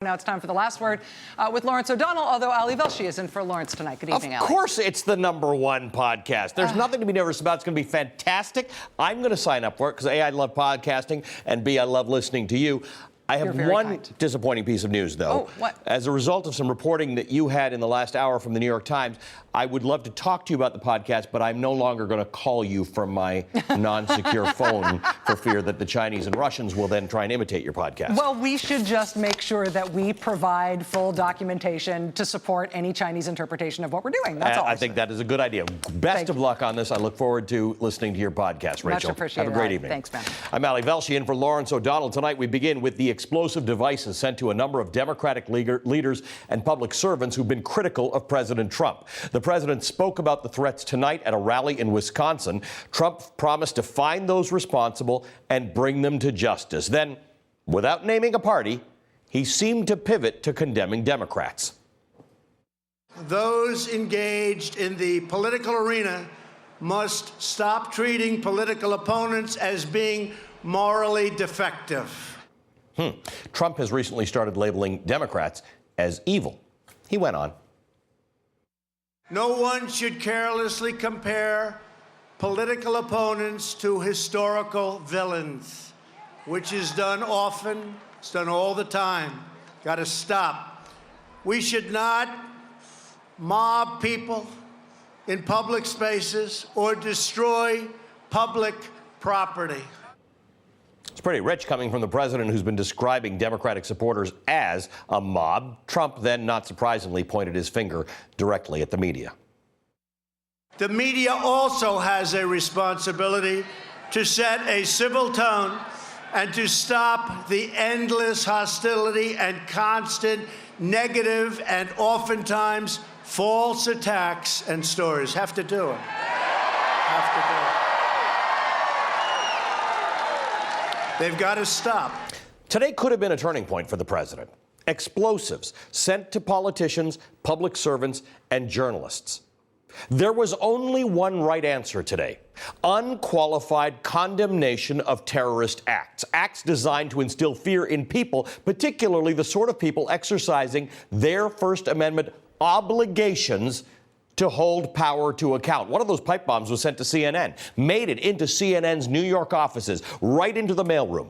Now it's time for the last word with Lawrence O'Donnell, although Ali Velshi is in for Lawrence tonight. Good evening, Ali. Of course it's the #1 podcast. There's nothing to be nervous about. It's going to be fantastic. I'm going to sign up for it because A, I love podcasting, and B, I love listening to you. I have one disappointing piece of news, though. Oh, what? As a result of some reporting that you had in the last hour from the New York Times, I would love to talk to you about the podcast, but I'm no longer going to call you from my non-secure phone for fear that the Chinese and Russians will then try and imitate your podcast. Well, we should just make sure that we provide full documentation to support any Chinese interpretation of what we're doing. That's all. I think that is a good idea. Best of luck on this. I look forward to listening to your podcast, Rachel. Much appreciated. Have a great evening. Thanks, Ben. I'm Ali Velshi in for Lawrence O'Donnell. Tonight we begin with the explosive devices sent to a number of Democratic leaders and public servants who've been critical of President Trump. The president spoke about the threats tonight at a rally in Wisconsin. Trump promised to find those responsible and bring them to justice. Then, without naming a party, he seemed to pivot to condemning Democrats. Those engaged in the political arena must stop treating political opponents as being morally defective. Trump has recently started labeling Democrats as evil. He went on. No one should carelessly compare political opponents to historical villains, which is done often, it's done all the time. Got to stop. We should not mob people in public spaces or destroy public property. It's pretty rich coming from the president who's been describing Democratic supporters as a mob. Trump then, not surprisingly, pointed his finger directly at the media. The media also has a responsibility to set a civil tone and to stop the endless hostility and constant negative and oftentimes false attacks and stories. Have to do it. Have to do it. They've got to stop. Today could have been a turning point for the president. Explosives sent to politicians, public servants, and journalists. There was only one right answer today: unqualified condemnation of terrorist acts, acts designed to instill fear in people, particularly the sort of people exercising their First Amendment obligations to hold power to account. One of those pipe bombs was sent to CNN, made it into CNN's New York offices, right into the mailroom.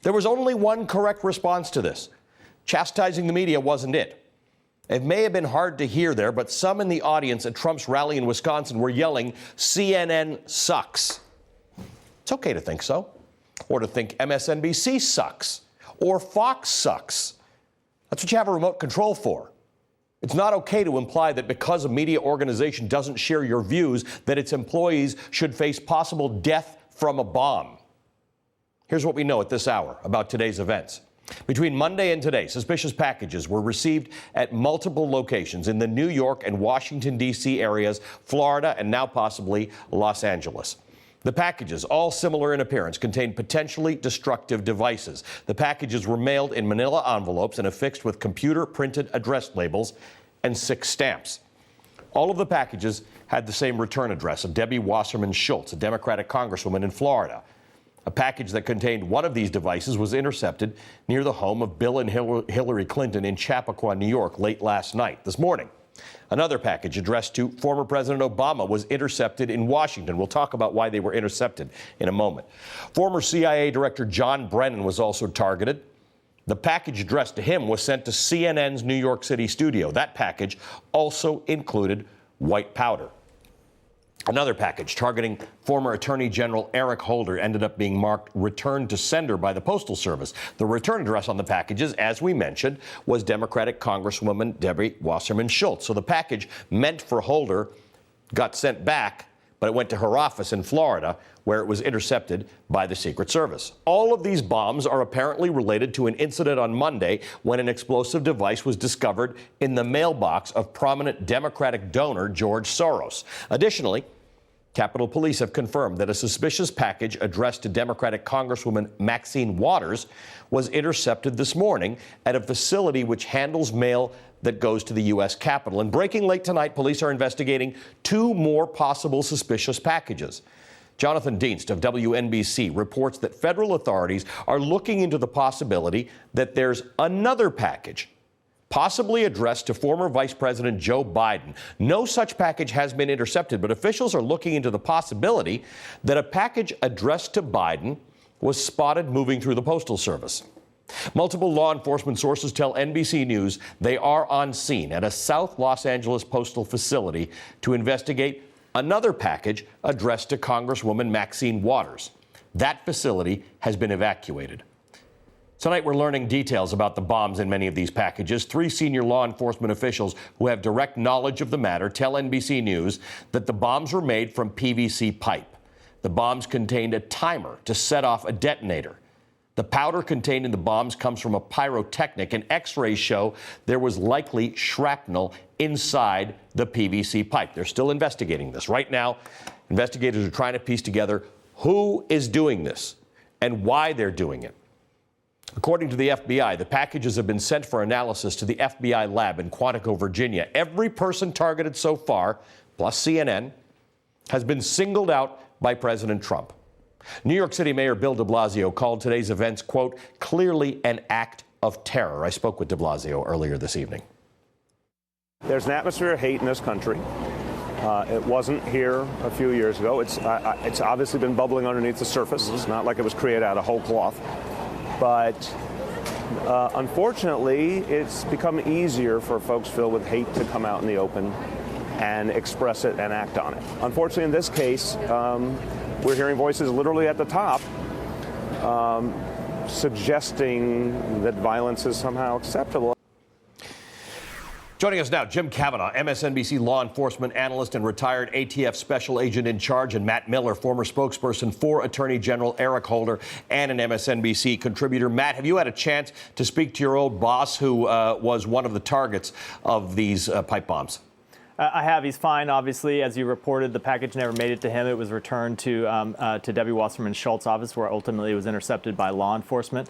There was only one correct response to this. Chastising the media wasn't it. It may have been hard to hear there, but some in the audience at Trump's rally in Wisconsin were yelling, "CNN sucks." It's okay to think so, or to think MSNBC sucks, or Fox sucks. That's what you have a remote control for. It's not okay to imply that because a media organization doesn't share your views, that its employees should face possible death from a bomb. Here's what we know at this hour about today's events. Between Monday and today, suspicious packages were received at multiple locations in the New York and Washington, D.C. areas, Florida, and now possibly Los Angeles. The packages, all similar in appearance, contained potentially destructive devices. The packages were mailed in manila envelopes and affixed with computer-printed address labels and 6 stamps. All of the packages had the same return address of Debbie Wasserman Schultz, a Democratic congresswoman in Florida. A package that contained one of these devices was intercepted near the home of Bill and Hillary Clinton in Chappaqua, New York, late last night. This morning, another package addressed to former President Obama was intercepted in Washington. We'll talk about why they were intercepted in a moment. Former CIA Director John Brennan was also targeted. The package addressed to him was sent to CNN's New York City studio. That package also included white powder. Another package targeting former Attorney General Eric Holder ended up being marked "Return to Sender" by the Postal Service. The return address on the packages, as we mentioned, was Democratic Congresswoman Debbie Wasserman Schultz. So the package meant for Holder got sent back, but it went to her office in Florida, where it was intercepted by the Secret Service. All of these bombs are apparently related to an incident on Monday when an explosive device was discovered in the mailbox of prominent Democratic donor George Soros. Additionally, Capitol Police have confirmed that a suspicious package addressed to Democratic Congresswoman Maxine Waters was intercepted this morning at a facility which handles mail that goes to the U.S. Capitol. And breaking late tonight, police are investigating 2 more possible suspicious packages. Jonathan Dienst of WNBC reports that federal authorities are looking into the possibility that there's another package possibly addressed to former Vice President Joe Biden. No such package has been intercepted, but officials are looking into the possibility that a package addressed to Biden was spotted moving through the Postal Service. Multiple law enforcement sources tell NBC News they are on scene at a South Los Angeles postal facility to investigate another package addressed to Congresswoman Maxine Waters. That facility has been evacuated. Tonight, we're learning details about the bombs in many of these packages. 3 senior law enforcement officials who have direct knowledge of the matter tell NBC News that the bombs were made from PVC pipe. The bombs contained a timer to set off a detonator. The powder contained in the bombs comes from a pyrotechnic, and X-rays show there was likely shrapnel inside the PVC pipe. They're still investigating this. Right now, investigators are trying to piece together who is doing this and why they're doing it. According to the FBI, the packages have been sent for analysis to the FBI lab in Quantico, Virginia. Every person targeted so far, plus CNN, has been singled out by President Trump. New York City Mayor Bill de Blasio called today's events, quote, clearly an act of terror. I spoke with de Blasio earlier this evening. There's an atmosphere of hate in this country. It wasn't here a few years ago. It's obviously been bubbling underneath the surface. It's not like it was created out of whole cloth. But unfortunately, it's become easier for folks filled with hate to come out in the open and express it and act on it. Unfortunately, in this case, we're hearing voices literally at the top suggesting that violence is somehow acceptable. Joining us now, Jim Kavanaugh, MSNBC law enforcement analyst and retired ATF special agent in charge, and Matt Miller, former spokesperson for Attorney General Eric Holder and an MSNBC contributor. Matt, have you had a chance to speak to your old boss who was one of the targets of these pipe bombs? I have. He's fine, obviously. As you reported, the package never made it to him. It was returned to Debbie Wasserman Schultz's office, where ultimately it was intercepted by law enforcement.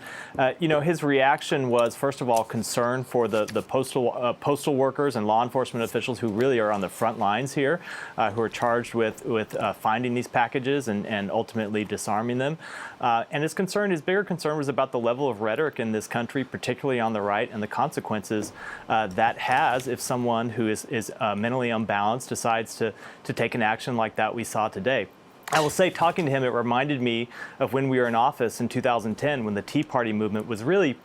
His reaction was, first of all, concern for the postal workers and law enforcement officials who really are on the front lines here, who are charged with finding these packages and ultimately disarming them. And his bigger concern was about the level of rhetoric in this country, particularly on the right, and the consequences that has if someone who is mentally unbalanced decides to take an action like that we saw today. I will say, talking to him, it reminded me of when we were in office in 2010, when the Tea Party movement was really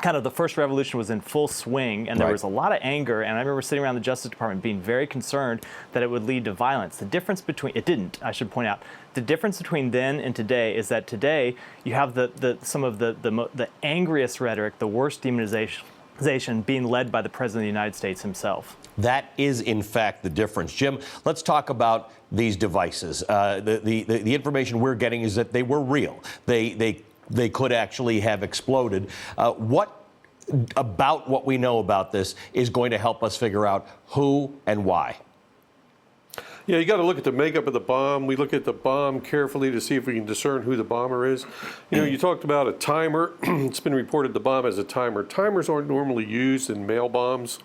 kind of the first revolution was in full swing, and there was a lot of anger, and I remember sitting around the Justice Department being very concerned that it would lead to violence. The difference between, it didn't, I should point out, the difference between then and today is that today you have some of the angriest rhetoric, the worst demonization being led by the President of the United States himself. That is, in fact, the difference. Jim, let's talk about these devices. The information we're getting is that they were real. They could actually have exploded. What about what we know about this is going to help us figure out who and why? Yeah, you got to look at the makeup of the bomb. We look at the bomb carefully to see if we can discern who the bomber is. You know, you talked about a timer. It's been reported the bomb has a timer. Timers aren't normally used in mail bombs.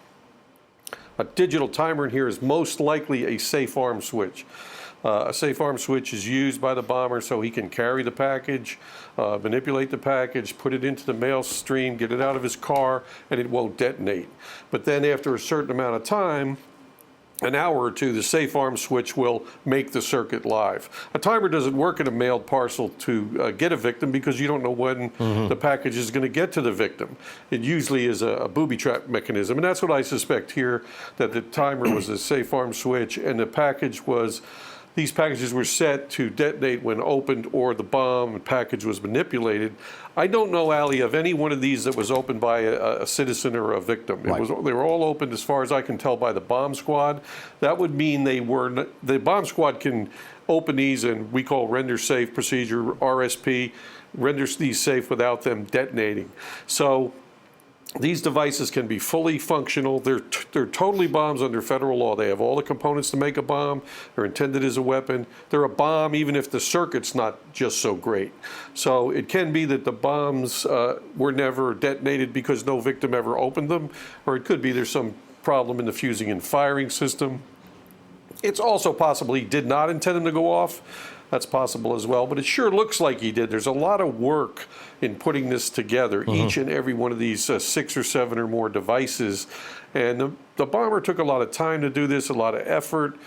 A digital timer in here is most likely a safe arm switch. A safe arm switch is used by the bomber so he can carry the package, manipulate the package, put it into the mail stream, get it out of his car, and it won't detonate. But then after a certain amount of time, an hour or two, the safe arm switch will make the circuit live. A timer doesn't work in a mailed parcel to get a victim because you don't know when the package is going to get to the victim. It usually is a booby trap mechanism, and that's what I suspect here, that the timer was a safe arm switch and the package was, these packages were set to detonate when opened or the bomb package was manipulated. I don't know, Ali, of any one of these that was opened by a citizen or a victim. They were all opened, as far as I can tell, by the bomb squad. That would mean the bomb squad can open these, and we call render safe procedure, RSP, renders these safe without them detonating. So these devices can be fully functional. They're totally bombs under federal law. They have all the components to make a bomb. They're intended as a weapon. They're a bomb even if the circuit's not just so great. So it can be that the bombs were never detonated because no victim ever opened them, or it could be there's some problem in the fusing and firing system. It's also possible he did not intend them to go off. that's possible as well. But it sure looks like he did. There's a lot of work in putting this together, each and every one of these 6 or 7 or more devices. And the bomber took a lot of time to do this, a lot of effort.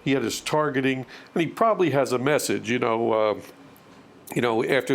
He had his targeting, and he probably has a message, after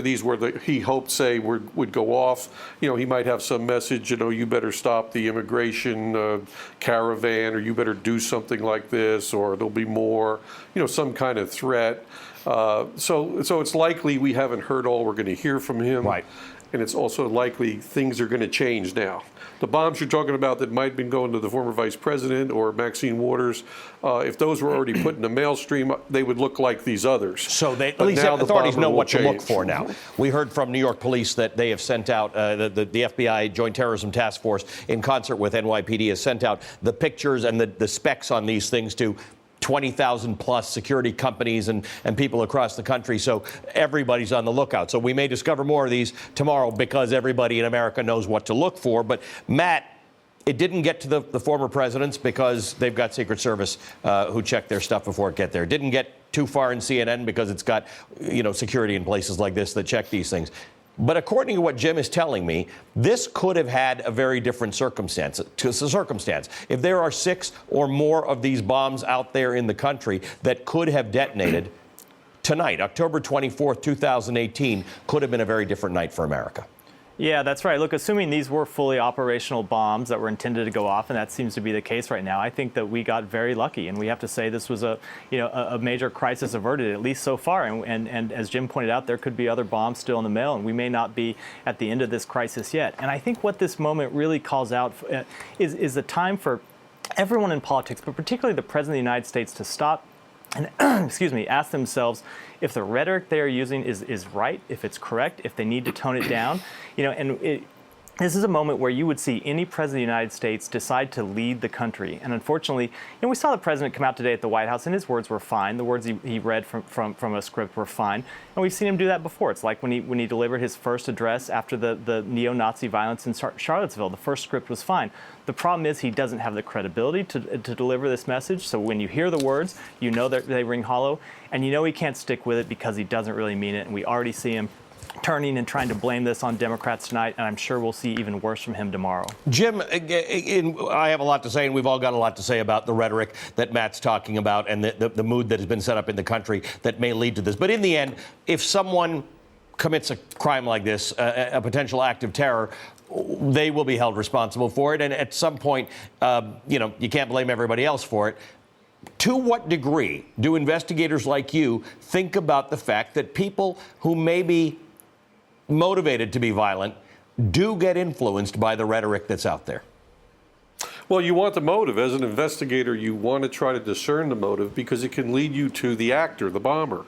these he hoped, say, would go off, he might have some message, you better stop the immigration caravan, or you better do something like this, or there'll be more, some kind of threat. So it's likely we haven't heard all we're going to hear from him. Right. And it's also likely things are going to change now. The bombs you're talking about that might have been going to the former vice president or Maxine Waters, if those were already put in the mail stream, they would look like these others. So at least authorities know what to look for now. We heard from New York police that they have sent out, the FBI Joint Terrorism Task Force, in concert with NYPD, has sent out the pictures and the specs on these things to 20,000 plus security companies and people across the country. So everybody's on the lookout. So we may discover more of these tomorrow because everybody in America knows what to look for. But Matt, it didn't get to the former presidents because they've got Secret Service who check their stuff before it get there. It didn't get too far in CNN because it's got, security in places like this that check these things. But according to what Jim is telling me, this could have had a very different circumstance. If there are 6 or more of these bombs out there in the country that could have detonated tonight, October 24th, 2018, could have been a very different night for America. Yeah, that's right. Look, assuming these were fully operational bombs that were intended to go off, and that seems to be the case right now, I think that we got very lucky, and we have to say this was a major crisis averted, at least so far. And as Jim pointed out, there could be other bombs still in the mail, and we may not be at the end of this crisis yet. And I think what this moment really calls out is the time for everyone in politics, but particularly the President of the United States, to stop and ask themselves if the rhetoric they are using is right, if it's correct, if they need to tone it down. This is a moment where you would see any president of the United States decide to lead the country. And unfortunately, we saw the president come out today at the White House, and his words were fine. The words he read from a script were fine. And we've seen him do that before. It's like when he delivered his first address after the neo-Nazi violence in Charlottesville. The first script was fine. The problem is he doesn't have the credibility to deliver this message. So when you hear the words, you know that they ring hollow, and you know he can't stick with it because he doesn't really mean it. And we already see him turning and trying to blame this on Democrats tonight, and I'm sure we'll see even worse from him tomorrow. Jim, I have a lot to say, and we've all got a lot to say about the rhetoric that Matt's talking about and the mood that has been set up in the country that may lead to this. But in the end, if someone commits a crime like this, a potential act of terror, they will be held responsible for it. And at some point, you can't blame everybody else for it. To what degree do investigators like you think about the fact that people who may be motivated to be violent do get influenced by the rhetoric that's out there? Well, you want the motive. As an investigator, you want to try to discern the motive because it can lead you to the actor, the bomber.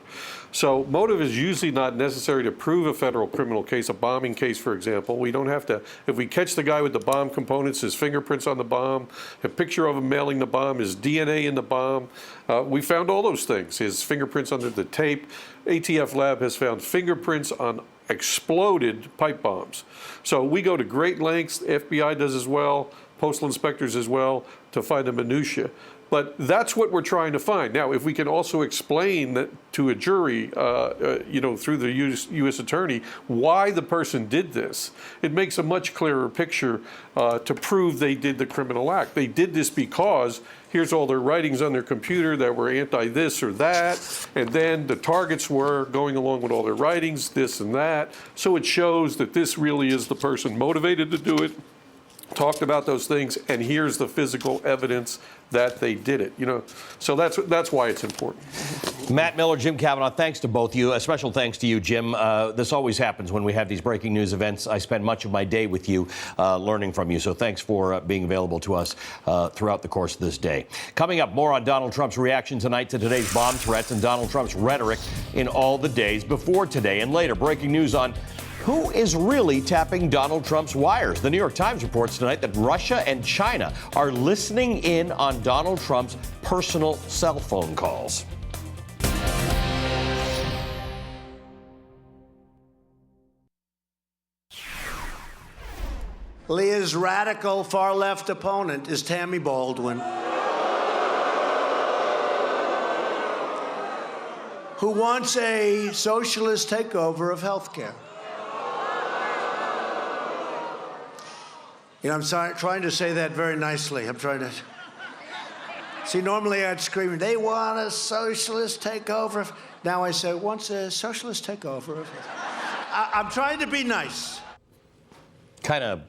So motive is usually not necessary to prove a federal criminal case, a bombing case, for example. We don't have to, if we catch the guy with the bomb components, his fingerprints on the bomb, a picture of him mailing the bomb, his DNA in the bomb, we found all those things, his fingerprints under the tape. ATF Lab has found fingerprints on exploded pipe bombs. So we go to great lengths, FBI does as well, postal inspectors as well, to find the minutia. But that's what we're trying to find. Now, if we can also explain that to a jury, through the U.S. attorney, why the person did this, it makes a much clearer picture to prove they did the criminal act. They did this because here's all their writings on their computer that were anti-this or that, and then the targets were going along with all their writings, this and that. So it shows that this really is the person motivated to do it, talked about those things, and here's the physical evidence that they did it. So that's why it's important. Matt Miller, Jim Kavanaugh, thanks to both of you. A special thanks to you, Jim. This always happens when we have these breaking news events. I spend much of my day with you, learning from you. So thanks for being available to us throughout the course of this day. Coming up, more on Donald Trump's reaction tonight to today's bomb threats and Donald Trump's rhetoric in all the days before today. And later, breaking news on who is really tapping Donald Trump's wires? The New York Times reports tonight that Russia and China are listening in on Donald Trump's personal cell phone calls. Leah's radical far-left opponent is Tammy Baldwin, who wants a socialist takeover of health care. You know, I'm trying to say that very nicely. I'm trying to. See, normally I'd scream, they want a socialist takeover. Now I say, wants a socialist takeover of health care. I'm trying to be nice. Kind of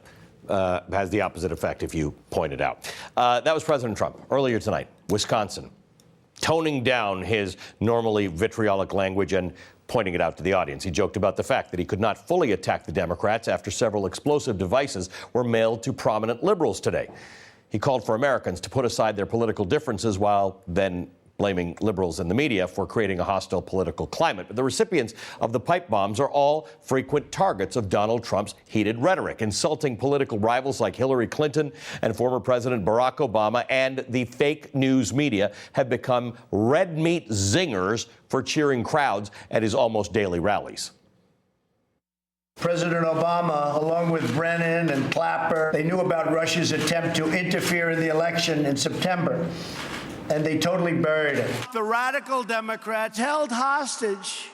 has the opposite effect, if you point it out. That was President Trump earlier tonight, Wisconsin, toning down his normally vitriolic language and pointing it out to the audience. He joked about the fact that he could not fully attack the Democrats after several explosive devices were mailed to prominent liberals today. He called for Americans to put aside their political differences while then blaming liberals and the media for creating a hostile political climate. But the recipients of the pipe bombs are all frequent targets of Donald Trump's heated rhetoric, insulting political rivals like Hillary Clinton and former President Barack Obama, and the fake news media have become red meat zingers for cheering crowds at his almost daily rallies. President Obama, along with Brennan and Clapper, they knew about Russia's attempt to interfere in the election in September, and they totally buried it. The radical Democrats held hostage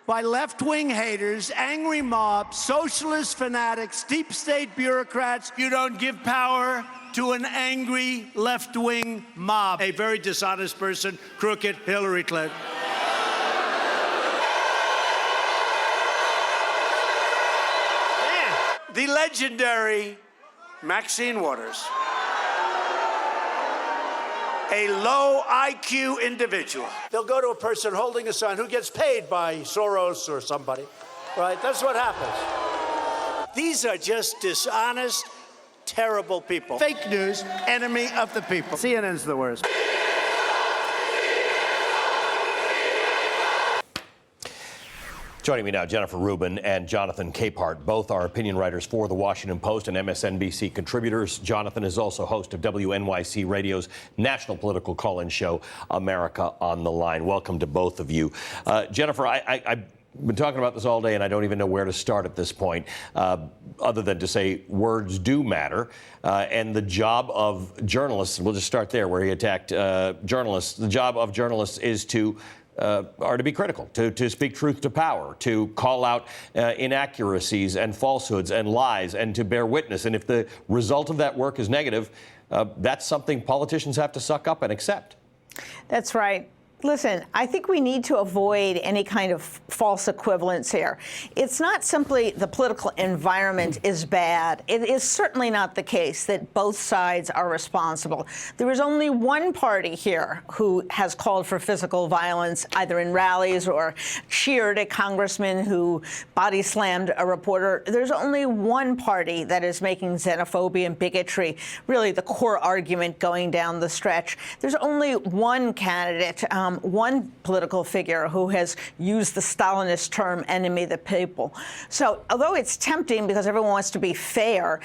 by left-wing haters, angry mobs, socialist fanatics, deep state bureaucrats. You don't give power to an angry left-wing mob. A very dishonest person, crooked Hillary Clinton. The legendary Maxine Waters, a low IQ individual. They'll go to a person holding a sign who gets paid by Soros or somebody, right? That's what happens. These are just dishonest, terrible people. Fake news, enemy of the people. CNN's the worst. Joining me now, Jennifer Rubin and Jonathan Capehart. Both are opinion writers for The Washington Post and MSNBC contributors. Jonathan is also host of WNYC Radio's national political call-in show, America on the Line. Welcome to both of you. Jennifer, I've been talking about this all day, and I don't even know where to start at this point, other than to say words do matter. And the job of journalists, we'll just start there where he attacked journalists. The job of journalists is to be critical, to speak truth to power, to call out inaccuracies and falsehoods and lies, and to bear witness. And if the result of that work is negative, that's something politicians have to suck up and accept. That's right. Listen, I think we need to avoid any kind of false equivalence here. It's not simply the political environment is bad. It is certainly not the case that both sides are responsible. There is only one party here who has called for physical violence, either in rallies or cheered a congressman who body slammed a reporter. There's only one party that is making xenophobia and bigotry really the core argument going down the stretch. There's only one candidate, one political figure who has used the Stalinist term enemy of the people. So although it's tempting because everyone wants to be fair,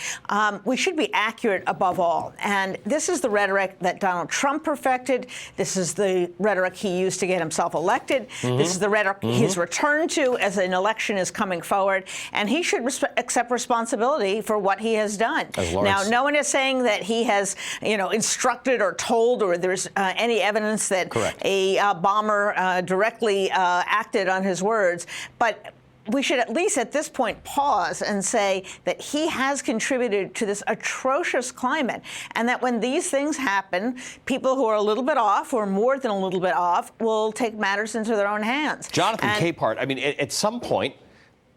we should be accurate above all. And this is the rhetoric that Donald Trump perfected. This is the rhetoric he used to get himself elected. This is the rhetoric he's returned to as an election is coming forward. And he should accept responsibility for what he has done. Now, no one is saying that he has, instructed or told, or there's any evidence that a bomber directly acted on his words. But we should at least at this point pause and say that he has contributed to this atrocious climate, and that when these things happen, people who are a little bit off or more than a little bit off will take matters into their own hands. Jonathan Capehart, I mean, at some point,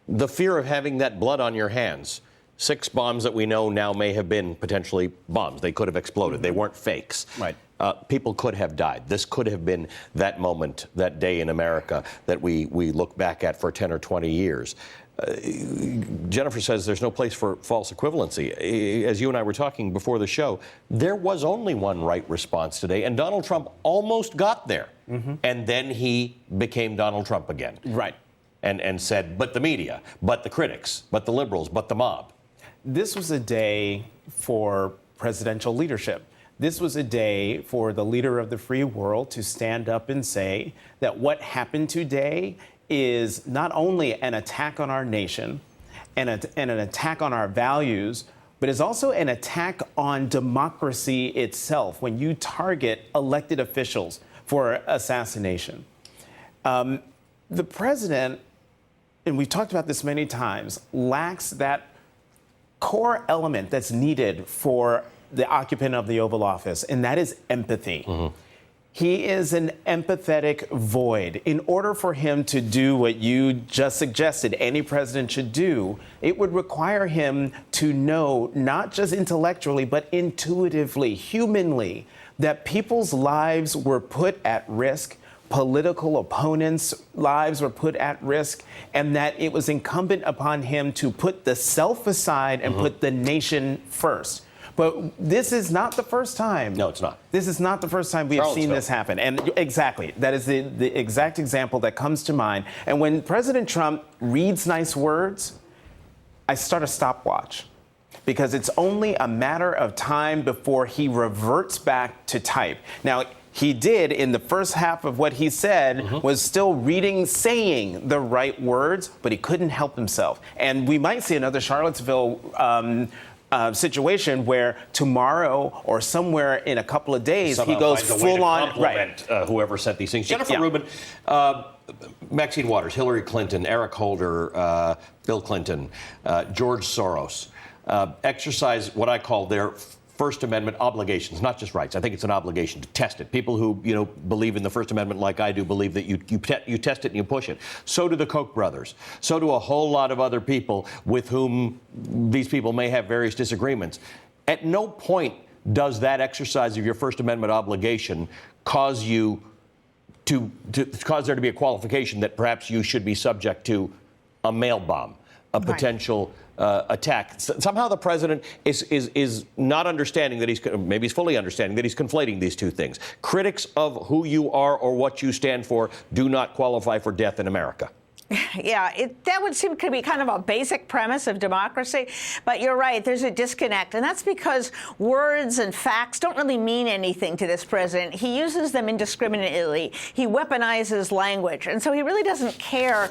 the fear of having that blood on your hands, 6 bombs that we know now may have been potentially bombs. They could have exploded. They weren't fakes. Right. People could have died. This could have been that moment, that day in America that we look back at for 10 or 20 years. Jennifer says there's no place for false equivalency. As you and I were talking before the show, there was only one right response today, and Donald Trump almost got there. And then he became Donald Trump again. Right. And said, but the media, but the critics, but the liberals, but the mob. This was a day for presidential leadership. This was a day for the leader of the free world to stand up and say that what happened today is not only an attack on our nation and an attack on our values, but is also an attack on democracy itself when you target elected officials for assassination. the president, and we've talked about this many times, lacks that core element that's needed for the occupant of the Oval Office, and that is empathy. He is an empathetic void. In order for him to do what you just suggested any president should do, it would require him to know, not just intellectually, but intuitively, humanly, that people's lives were put at risk, political opponents' lives were put at risk, and that it was incumbent upon him to put the self aside and put the nation first. But this is not the first time. No, it's not. This is not the first time we have seen this happen. And exactly, that is the exact example that comes to mind. And when President Trump reads nice words, I start a stopwatch, because it's only a matter of time before he reverts back to type. Now, he did, in the first half of what he said, was still saying the right words, but he couldn't help himself. And we might see another Charlottesville situation where tomorrow or somewhere in a couple of days Somehow he goes finds a way to full on compliment, whoever sent these things. Jennifer Yeah. Rubin, Maxine Waters, Hillary Clinton, Eric Holder, Bill Clinton, George Soros exercise what I call their First Amendment obligations, not just rights. I think it's an obligation to test it. People who believe in the First Amendment like I do believe that you test it and you push it. So do the Koch brothers. So do a whole lot of other people with whom these people may have various disagreements. At no point does that exercise of your First Amendment obligation cause you to cause there to be a qualification that perhaps you should be subject to a mail bomb, a potential attack. Somehow the president is not understanding that maybe he's fully understanding that he's conflating these two things. Critics of who you are or what you stand for do not qualify for death in America. Yeah, that would seem to be kind of a basic premise of democracy. But you're right, there's a disconnect. And that's because words and facts don't really mean anything to this president. He uses them indiscriminately. He weaponizes language. And so he really doesn't care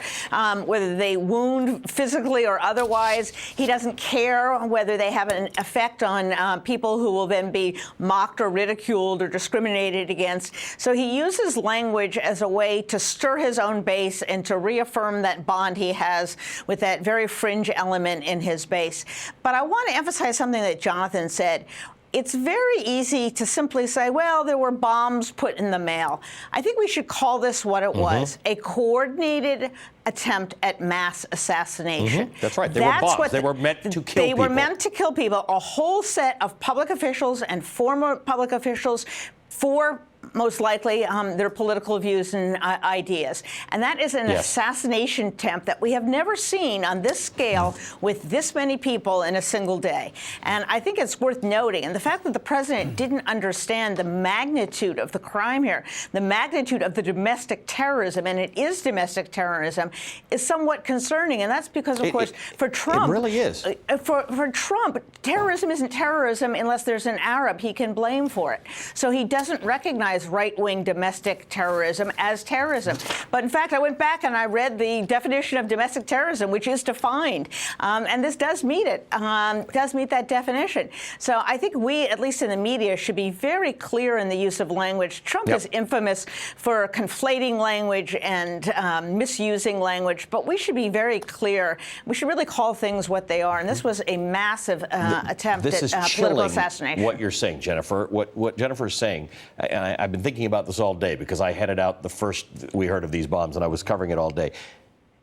whether they wound physically or otherwise. He doesn't care whether they have an effect on people who will then be mocked or ridiculed or discriminated against. So he uses language as a way to stir his own base and to reaffirm that bond he has with that very fringe element in his base. But I want to emphasize something that Jonathan said. It's very easy to simply say, well, there were bombs put in the mail. I think we should call this what it was, a coordinated attempt at mass assassination. That's right. They were bombs. They were meant to kill people. They were meant to kill people. A whole set of public officials and former public officials for most likely their political views and ideas. And that is an assassination attempt that we have never seen on this scale with this many people in a single day. And I think it's worth noting. And the fact that the president didn't understand the magnitude of the crime here, the magnitude of the domestic terrorism, and it is domestic terrorism, is somewhat concerning. And that's because, of course, for Trump— It really is. For Trump, terrorism isn't terrorism unless there's an Arab he can blame for it. So he doesn't recognize right-wing domestic terrorism as terrorism. But in fact, I went back and I read the definition of domestic terrorism, which is defined. And this does meet it, does meet that definition. So I think we, at least in the media, should be very clear in the use of language. Trump is infamous for conflating language and misusing language, but we should be very clear. We should really call things what they are. And this was a massive attempt This at is political chilling assassination. what you're saying, Jennifer. What Jennifer's saying, and I've been thinking about this all day because I headed out the first we heard of these bombs and I was covering it all day.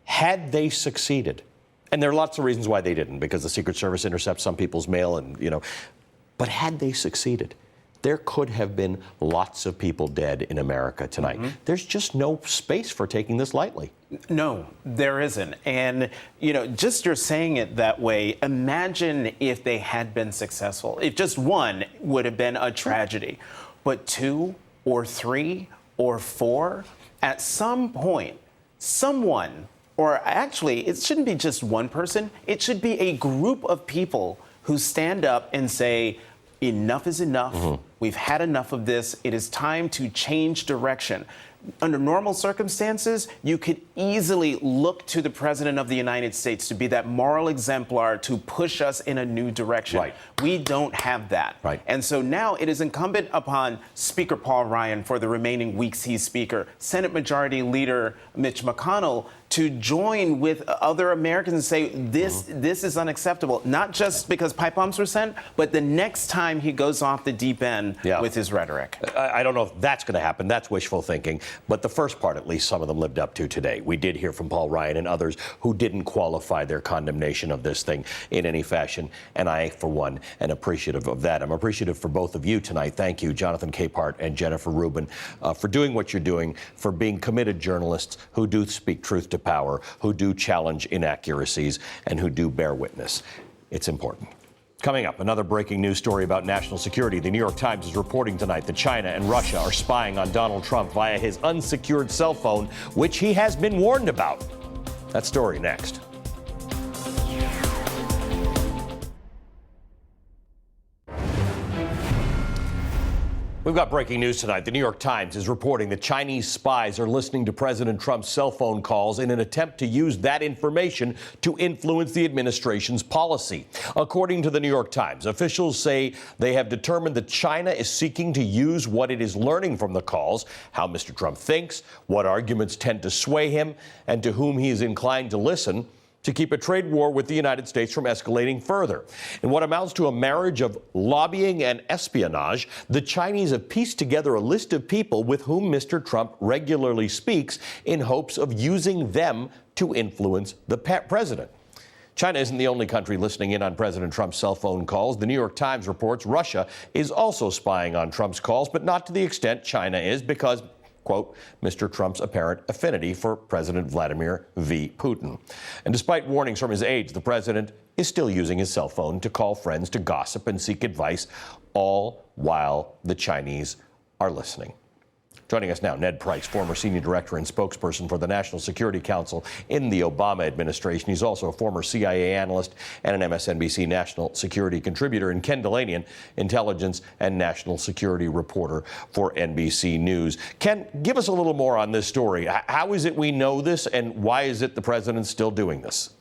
Had they succeeded, and there are lots of reasons why they didn't, because the Secret Service intercepts some people's mail and, but had they succeeded, there could have been lots of people dead in America tonight. There's just no space for taking this lightly. No, there isn't. And, just you're saying it that way, imagine if they had been successful. If just one would have been a tragedy, but two or three or four, at some point, someone, or actually, it shouldn't be just one person, it should be a group of people who stand up and say, enough is enough. We've had enough of this. It is time to change direction. under normal circumstances, you could easily look to the President of the United States to be that moral exemplar to push us in a new direction. Right. We don't have that. Right. And so now it is incumbent upon Speaker Paul Ryan, for the remaining weeks he's Speaker, Senate Majority Leader Mitch McConnell, to join with other Americans and say this is unacceptable, not just because pipe bombs were sent, but the next time he goes off the deep end with his rhetoric. I don't know if that's going to happen. That's wishful thinking. But the first part, at least, some of them lived up to today. We did hear from Paul Ryan and others who didn't qualify their condemnation of this thing in any fashion. And I, for one, am appreciative of that. I'm appreciative for both of you tonight. Thank you, Jonathan Capehart and Jennifer Rubin, for doing what you're doing, for being committed journalists who do speak truth to power, who do challenge inaccuracies, and who do bear witness. It's important. Coming up, another breaking news story about national security. The New York Times is reporting tonight that China and Russia are spying on Donald Trump via his unsecured cell phone, which he has been warned about. That story next. We've got breaking news tonight. The New York Times is reporting that Chinese spies are listening to President Trump's cell phone calls in an attempt to use that information to influence the administration's policy. According to the New York Times, officials say they have determined that China is seeking to use what it is learning from the calls, how Mr. Trump thinks, what arguments tend to sway him, and to whom he is inclined to listen, to keep a trade war with the United States from escalating further. In what amounts to a marriage of lobbying and espionage, the Chinese have pieced together a list of people with whom Mr. Trump regularly speaks in hopes of using them to influence the president. China isn't the only country listening in on President Trump's cell phone calls. The New York Times reports Russia is also spying on Trump's calls, but not to the extent China is, because, quote, Mr. Trump's apparent affinity for President Vladimir V. Putin. And despite warnings from his aides, the president is still using his cell phone to call friends, to gossip and seek advice, all while the Chinese are listening. Joining us now, Ned Price, former senior director and spokesperson for the National Security Council in the Obama administration. He's also a former CIA analyst and an MSNBC national security contributor. And Ken Dilanian, intelligence and national security reporter for NBC News. Ken, give us a little more on this story. How is it we know this, and why is it the president's still doing this?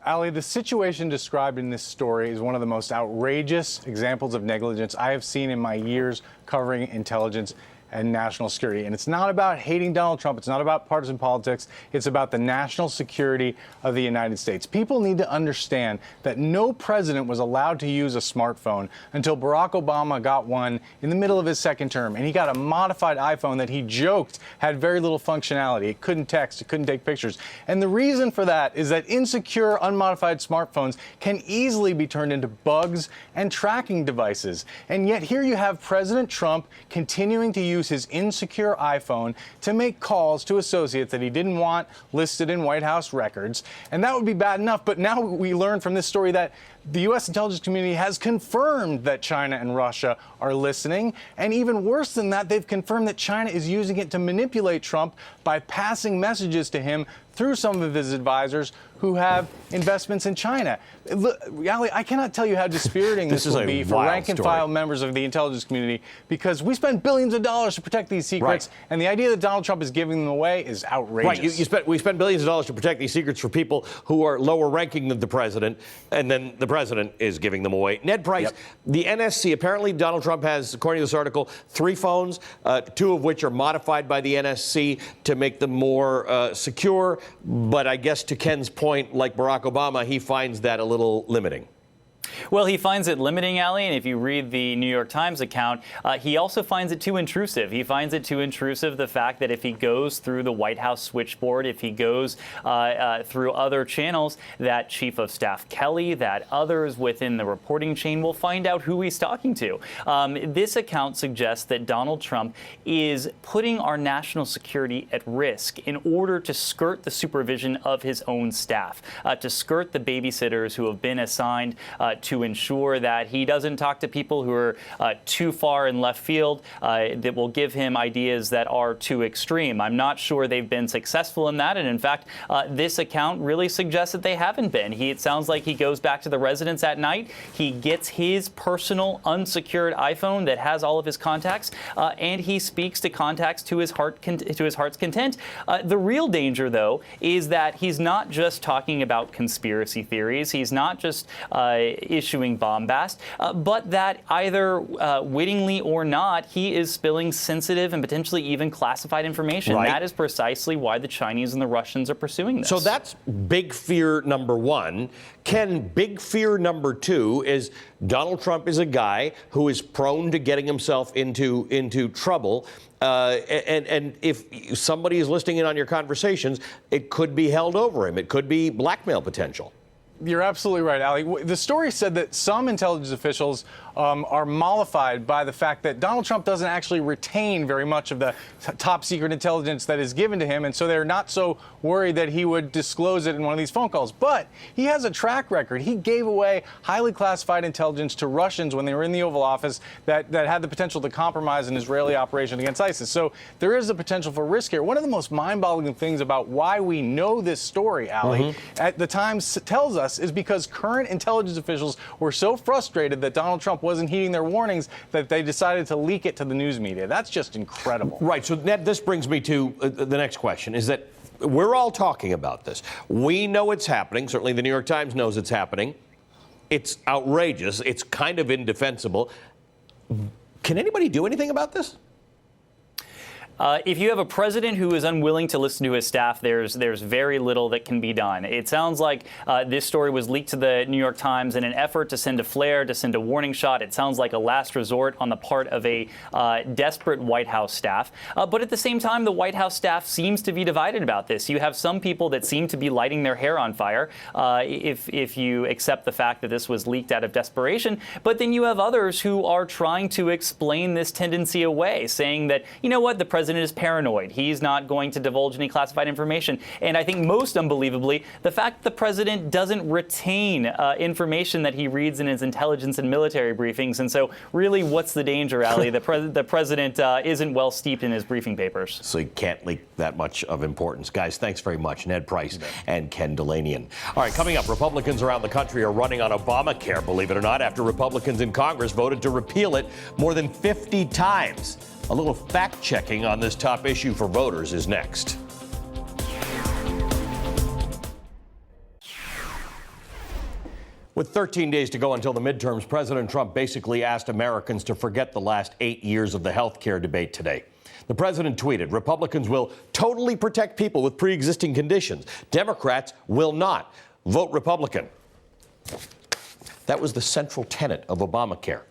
Ali, the situation described in this story is one of the most outrageous examples of negligence I have seen in my years covering intelligence and national security. And it's not about hating Donald Trump. It's not about partisan politics. It's about the national security of the United States. People need to understand that no president was allowed to use a smartphone until Barack Obama got one in the middle of his second term. And he got a modified iPhone that he joked had very little functionality. It couldn't text. It couldn't take pictures. And the reason for that is that insecure, unmodified smartphones can easily be turned into bugs and tracking devices. And yet here you have President Trump continuing to use his insecure iPhone to make calls to associates that he didn't want listed in White House records. And that would be bad enough. But now we learn from this story that the U.S. intelligence community has confirmed that China and Russia are listening. And even worse than that, they've confirmed that China is using it to manipulate Trump by passing messages to him through some of his advisors who have investments in China. Look, Ali, I cannot tell you how dispiriting this will be for rank and file members of the intelligence community, because we spend billions of dollars to protect these secrets, and the idea that Donald Trump is giving them away is outrageous. Right, we spend billions of dollars to protect these secrets for people who are lower ranking than the president, and then the president is giving them away. Ned Price, the NSC, apparently Donald Trump has, according to this article, 3 phones, 2 of which are modified by the NSC to make them more secure. But I guess to Ken's point, like Barack Obama, he finds that a little limiting. Well, he finds it limiting, Ali, and if you read the New York Times account, he also finds it too intrusive. He finds it too intrusive, the fact that if he goes through the White House switchboard, if he goes through other channels, that Chief of Staff Kelly, that others within the reporting chain will find out who he's talking to. This account suggests that Donald Trump is putting our national security at risk in order to skirt the supervision of his own staff, to skirt the babysitters who have been assigned to ensure that he doesn't talk to people who are too far in left field, that will give him ideas that are too extreme. I'm not sure they've been successful in that. And in fact, this account really suggests that they haven't been. It sounds like he goes back to the residence at night. He gets his personal unsecured iPhone that has all of his contacts, and he speaks to contacts to his heart's content. The real danger, though, is that he's not just talking about conspiracy theories. He's not just issuing bombast, but that either wittingly or not, he is spilling sensitive and potentially even classified information. Right. That is precisely why the Chinese and the Russians are pursuing this. So that's big fear number one. Ken, big fear number two is Donald Trump is a guy who is prone to getting himself into trouble. And if somebody is listening in on your conversations, it could be held over him. It could be blackmail potential. You're absolutely right, Ali. The story said that some intelligence officials are mollified by the fact that Donald Trump doesn't actually retain very much of the top secret intelligence that is given to him, and so they're not so worried that he would disclose it in one of these phone calls. But he has a track record. He gave away highly classified intelligence to Russians when they were in the Oval Office that had the potential to compromise an Israeli operation against ISIS. So there is a potential for risk here. One of the most mind-boggling things about why we know this story, Ali, at the Times tells us, is because current intelligence officials were so frustrated that Donald Trump wasn't heeding their warnings that they decided to leak it to the news media. That's just incredible. Right. So, Ned, this brings me to the next question, is that we're all talking about this. We know it's happening. Certainly the New York Times knows it's happening. It's outrageous. It's kind of indefensible. Can anybody do anything about this? If you have a president who is unwilling to listen to his staff, there's very little that can be done. It sounds like this story was leaked to the New York Times in an effort to send a flare, to send a warning shot. It sounds like a last resort on the part of a desperate White House staff. But at the same time, the White House staff seems to be divided about this. You have some people that seem to be lighting their hair on fire if you accept the fact that this was leaked out of desperation. But then you have others who are trying to explain this tendency away, saying that, you know what, the president is paranoid. He's not going to divulge any classified information. And I think most unbelievably, the fact that the president doesn't retain information that he reads in his intelligence and military briefings. And so really, what's the danger, Ali? The president isn't well steeped in his briefing papers. So he can't leak that much of importance. Guys, thanks very much. Ned Price and Ken Dilanian. All right, coming up, Republicans around the country are running on Obamacare, believe it or not, after Republicans in Congress voted to repeal it more than 50 times. A little fact-checking on this top issue for voters is next. With 13 days to go until the midterms, President Trump basically asked Americans to forget the last 8 years of the health care debate today. The president tweeted, Republicans will totally protect people with pre-existing conditions. Democrats will not. Vote Republican. That was the central tenet of Obamacare.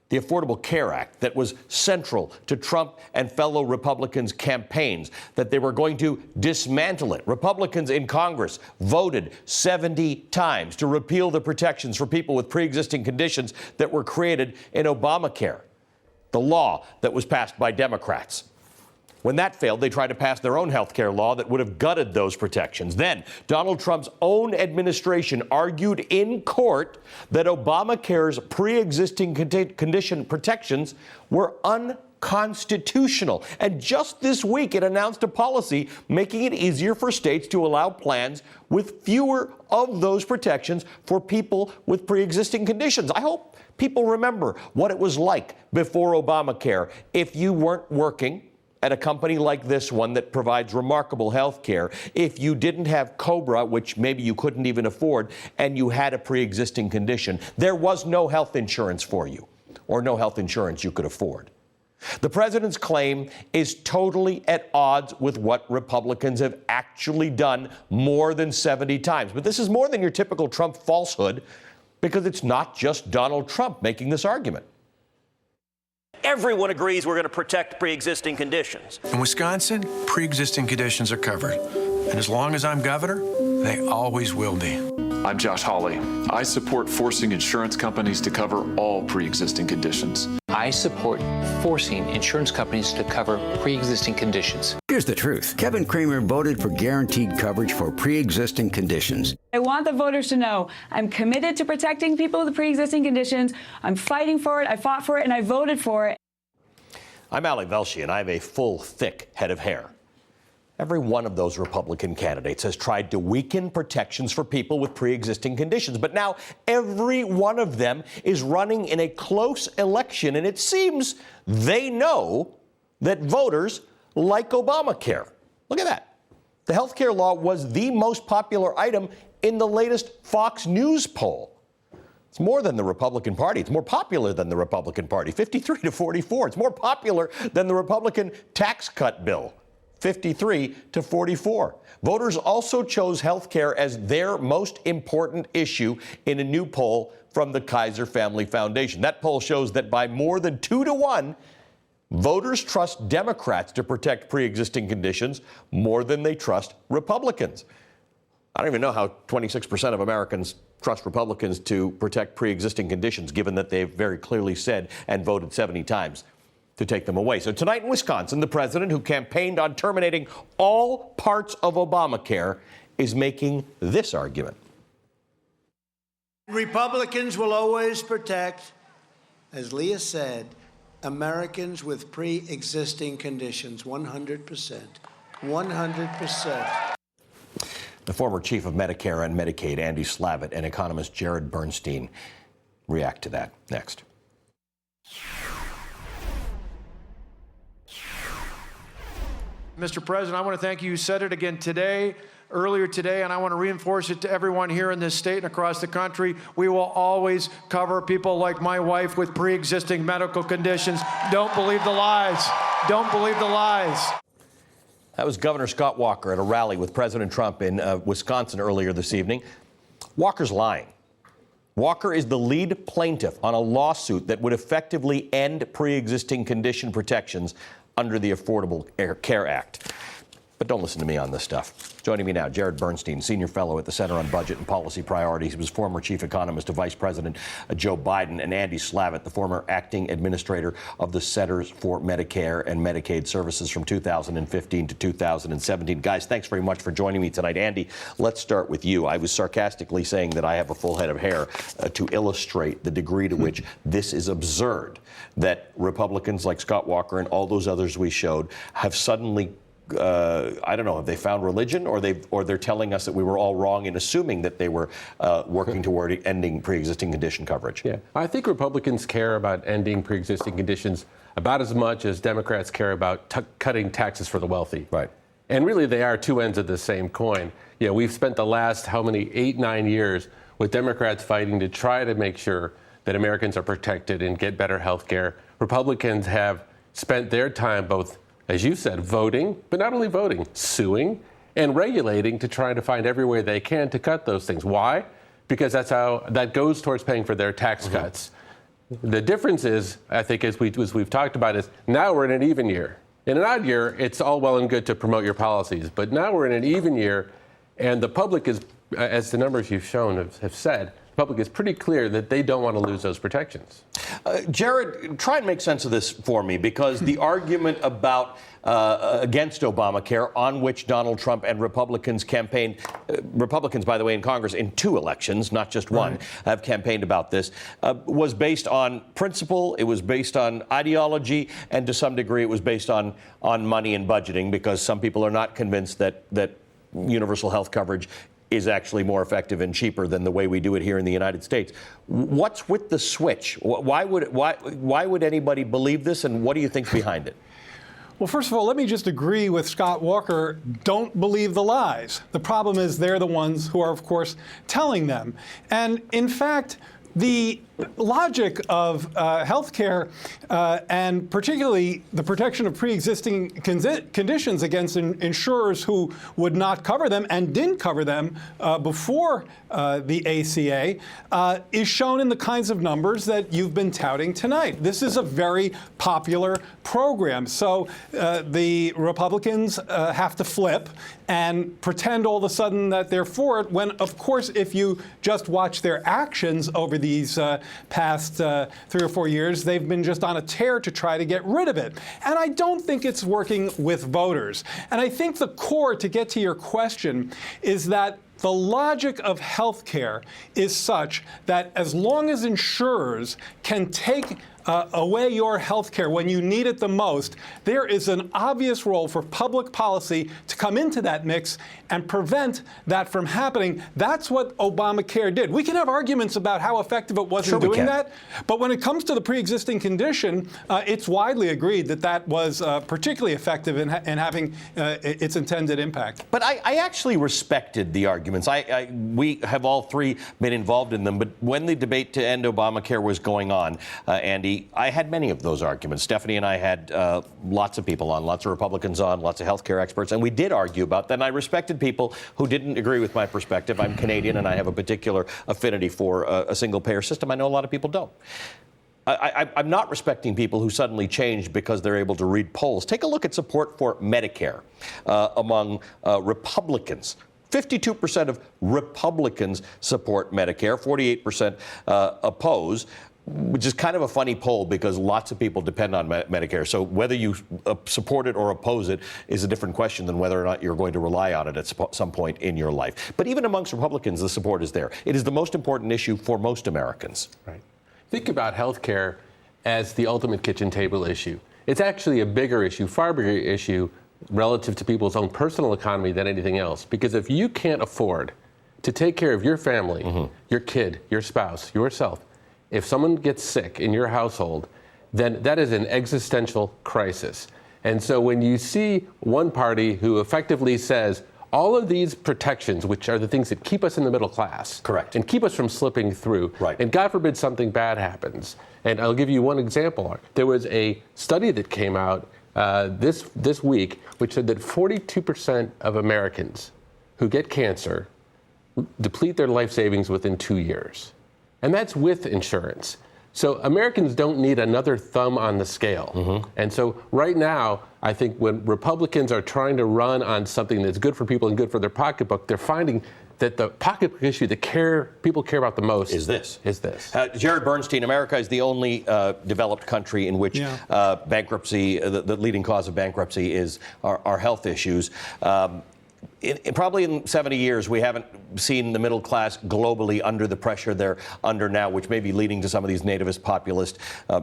The Affordable Care Act that was central to Trump and fellow Republicans' campaigns, that they were going to dismantle it. Republicans in Congress voted 70 times to repeal the protections for people with pre-existing conditions that were created in Obamacare, the law that was passed by Democrats. When that failed, they tried to pass their own health care law that would have gutted those protections. Then, Donald Trump's own administration argued in court that Obamacare's pre-existing condition protections were unconstitutional. And just this week, it announced a policy making it easier for states to allow plans with fewer of those protections for people with pre-existing conditions. I hope people remember what it was like before Obamacare. If you weren't working at a company like this one that provides remarkable health care, if you didn't have COBRA, which maybe you couldn't even afford, and you had a pre-existing condition, there was no health insurance for you, or no health insurance you could afford. The president's claim is totally at odds with what Republicans have actually done more than 70 times. But this is more than your typical Trump falsehood, because it's not just Donald Trump making this argument. Everyone agrees we're going to protect pre-existing conditions. In Wisconsin, pre-existing conditions are covered. And as long as I'm governor, they always will be. I'm Josh Hawley. I support forcing insurance companies to cover all pre-existing conditions. I I support forcing insurance companies to cover pre-existing conditions. Here's the truth. Kevin Cramer voted for guaranteed coverage for pre-existing conditions. I want the voters to know I'm committed to protecting people with pre-existing conditions. I'm fighting for it. I fought for it, and I voted for it. I'm Ali Velshi, and I have a full, thick head of hair. Every one of those Republican candidates has tried to weaken protections for people with pre-existing conditions. But now every one of them is running in a close election, and it seems they know that voters like Obamacare. Look at that. The health care law was the most popular item in the latest Fox News poll. It's more than the Republican Party. It's more popular than the Republican Party, 53 to 44. It's more popular than the Republican tax cut bill, 53 to 44. Voters also chose health care as their most important issue in a new poll from the Kaiser Family Foundation. That poll shows that by more than 2 to 1, voters trust Democrats to protect pre-existing conditions more than they trust Republicans. I don't even know how 26% of Americans trust Republicans to protect pre-existing conditions, given that they've very clearly said and voted 70 times to take them away. So tonight in Wisconsin, the president, who campaigned on terminating all parts of Obamacare, is making this argument. Republicans will always protect, as Leah said, Americans with pre-existing conditions, 100%. 100%. The former chief of Medicare and Medicaid, Andy Slavitt, and economist Jared Bernstein react to that next. Mr. President, I want to thank you. You said it again today, earlier today, and I want to reinforce it to everyone here in this state and across the country. We will always cover people like my wife with pre-existing medical conditions. Don't believe the lies. Don't believe the lies. That was Governor Scott Walker at a rally with President Trump in Wisconsin earlier this evening. Walker's lying. Walker is the lead plaintiff on a lawsuit that would effectively end pre-existing condition protections under the Affordable Care Act. But don't listen to me on this stuff. Joining me now, Jared Bernstein, senior fellow at the Center on Budget and Policy Priorities. He was former chief economist to Vice President Joe Biden, and Andy Slavitt, the former acting administrator of the Centers for Medicare and Medicaid Services from 2015 to 2017. Guys, thanks very much for joining me tonight. Andy, let's start with you. I was sarcastically saying that I have a full head of hair to illustrate the degree to which this is absurd, that Republicans like Scott Walker and all those others we showed have suddenly I don't know, have they found religion, or they're telling us that we were all wrong in assuming that they were working toward ending pre-existing condition coverage? Yeah, I think Republicans care about ending pre-existing conditions about as much as Democrats care about cutting taxes for the wealthy. Right. And really, they are two ends of the same coin. You know, we've spent the last, 8-9 years with Democrats fighting to try to make sure that Americans are protected and get better health care. Republicans have spent their time both, as you said, voting, but not only voting, suing and regulating to try to find every way they can to cut those things. Why? Because that goes towards paying for their tax cuts. The difference is, I think, as we've talked about, is now we're in an even year. In an odd year, it's all well and good to promote your policies, but now we're in an even year, and the public is, as the numbers you've shown have said, the public is pretty clear that they don't want to lose those protections. Jared, try and make sense of this for me, because the argument about against Obamacare, on which Donald Trump and Republicans campaigned, Republicans, by the way, in Congress in 2 elections, not just one, have campaigned about this, was based on principle, it was based on ideology, and to some degree it was based on money and budgeting, because some people are not convinced that universal health coverage is actually more effective and cheaper than the way we do it here in the United States. What's with the switch? Why would anybody believe this, and what do you think's behind it? Well, first of all, let me just agree with Scott Walker. Don't believe the lies. The problem is they're the ones who are, of course, telling them. And in fact, the logic of healthcare and particularly the protection of pre-existing conditions against insurers who would not cover them and didn't cover them before the ACA is shown in the kinds of numbers that you've been touting tonight. This is a very popular program. So the Republicans have to flip and pretend all of a sudden that they're for it, when, of course, if you just watch their actions over these past 3 or 4 years, they've been just on a tear to try to get rid of it. And I don't think it's working with voters. And I think the core, to get to your question, is that the logic of health care is such that as long as insurers can take away your health care when you need it the most, there is an obvious role for public policy to come into that mix and prevent that from happening. That's what Obamacare did. We can have arguments about how effective it was in doing that, but when it comes to the pre-existing condition, it's widely agreed that that was particularly effective in having its intended impact. But I actually respected the arguments. We have all three been involved in them, but when the debate to end Obamacare was going on, Andy, I had many of those arguments. Stephanie and I had lots of people on, lots of Republicans on, lots of healthcare experts, and we did argue about that. And I respected people who didn't agree with my perspective. I'm Canadian, and I have a particular affinity for a single-payer system. I know a lot of people don't. I'm not respecting people who suddenly changed because they're able to read polls. Take a look at support for Medicare among Republicans. 52% of Republicans support Medicare, 48% oppose, which is kind of a funny poll because lots of people depend on Medicare. So whether you support it or oppose it is a different question than whether or not you're going to rely on it at some point in your life. But even amongst Republicans, the support is there. It is the most important issue for most Americans. Right. Think about health care as the ultimate kitchen table issue. It's actually a bigger issue, far bigger issue relative to people's own personal economy than anything else. Because if you can't afford to take care of your family, your kid, your spouse, yourself, if someone gets sick in your household, then that is an existential crisis. And so when you see one party who effectively says, all of these protections, which are the things that keep us in the middle class, correct, and keep us from slipping through, right, and God forbid something bad happens. And I'll give you one example. There was a study that came out this week, which said that 42% of Americans who get cancer deplete their life savings within 2 years. And that's with insurance. So Americans don't need another thumb on the scale. And so right now, I think when Republicans are trying to run on something that's good for people and good for their pocketbook, they're finding that the pocketbook issue that people care about the most is this. Jared Bernstein, America is the only developed country in which bankruptcy, the leading cause of bankruptcy are health issues. Probably in 70 years, we haven't seen the middle class globally under the pressure they're under now, which may be leading to some of these nativist, populist,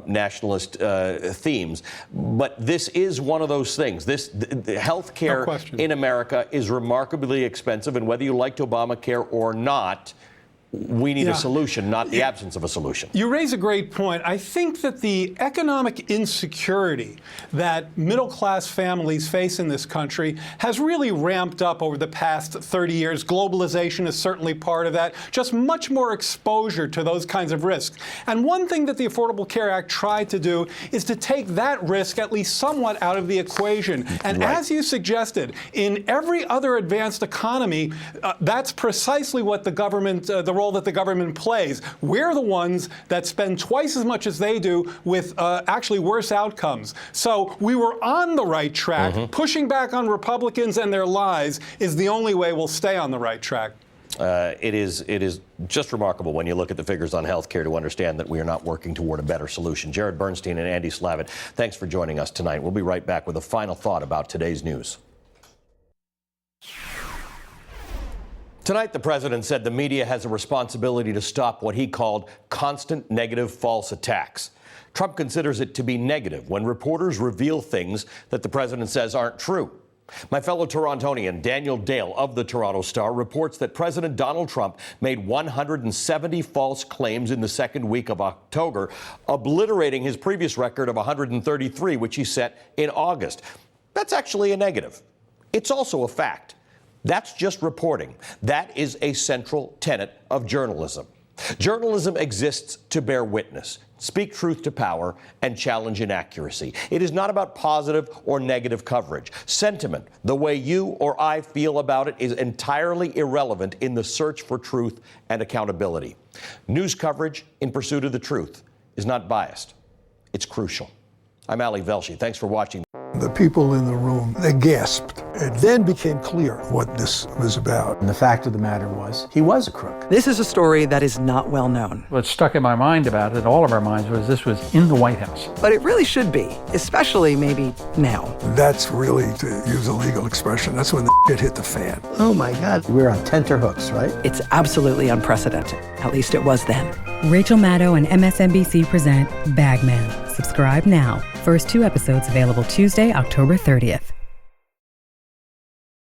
nationalist themes. But this is one of those things. The health care in America is remarkably expensive, and whether you liked Obamacare or not, we need a solution, not the absence of a solution. You raise a great point. I think that the economic insecurity that middle-class families face in this country has really ramped up over the past 30 years. Globalization is certainly part of that. Just much more exposure to those kinds of risks. And one thing that the Affordable Care Act tried to do is to take that risk at least somewhat out of the equation. And as you suggested, in every other advanced economy, that's precisely what the government, the role that the government plays. We're the ones that spend twice as much as they do with actually worse outcomes. So we were on the right track. Pushing back on Republicans and their lies is the only way we'll stay on the right track. It is just remarkable when you look at the figures on health care to understand that we are not working toward a better solution. Jared Bernstein and Andy Slavitt, thanks for joining us tonight. We'll be right back with a final thought about today's news. Tonight, the president said the media has a responsibility to stop what he called constant negative false attacks. Trump considers it to be negative when reporters reveal things that the president says aren't true. My fellow Torontonian Daniel Dale of the Toronto Star reports that President Donald Trump made 170 false claims in the second week of October, obliterating his previous record of 133, which he set in August. That's actually a negative. It's also a fact. That's just reporting. That is a central tenet of journalism. Journalism exists to bear witness, speak truth to power, and challenge inaccuracy. It is not about positive or negative coverage. Sentiment, the way you or I feel about it, is entirely irrelevant in the search for truth and accountability. News coverage in pursuit of the truth is not biased. It's crucial. I'm Ali Velshi. Thanks for watching. The people in the room, they gasped. It then became clear what this was about. And the fact of the matter was, he was a crook. This is a story that is not well known. What stuck in my mind about it, all of our minds, was this was in the White House. But it really should be, especially maybe now. That's really, to use a legal expression, that's when the shit hit the fan. Oh my God, we're on tenterhooks, right? It's absolutely unprecedented. At least it was then. Rachel Maddow and MSNBC present Bagman. Subscribe now. First 2 episodes available Tuesday, October 30th.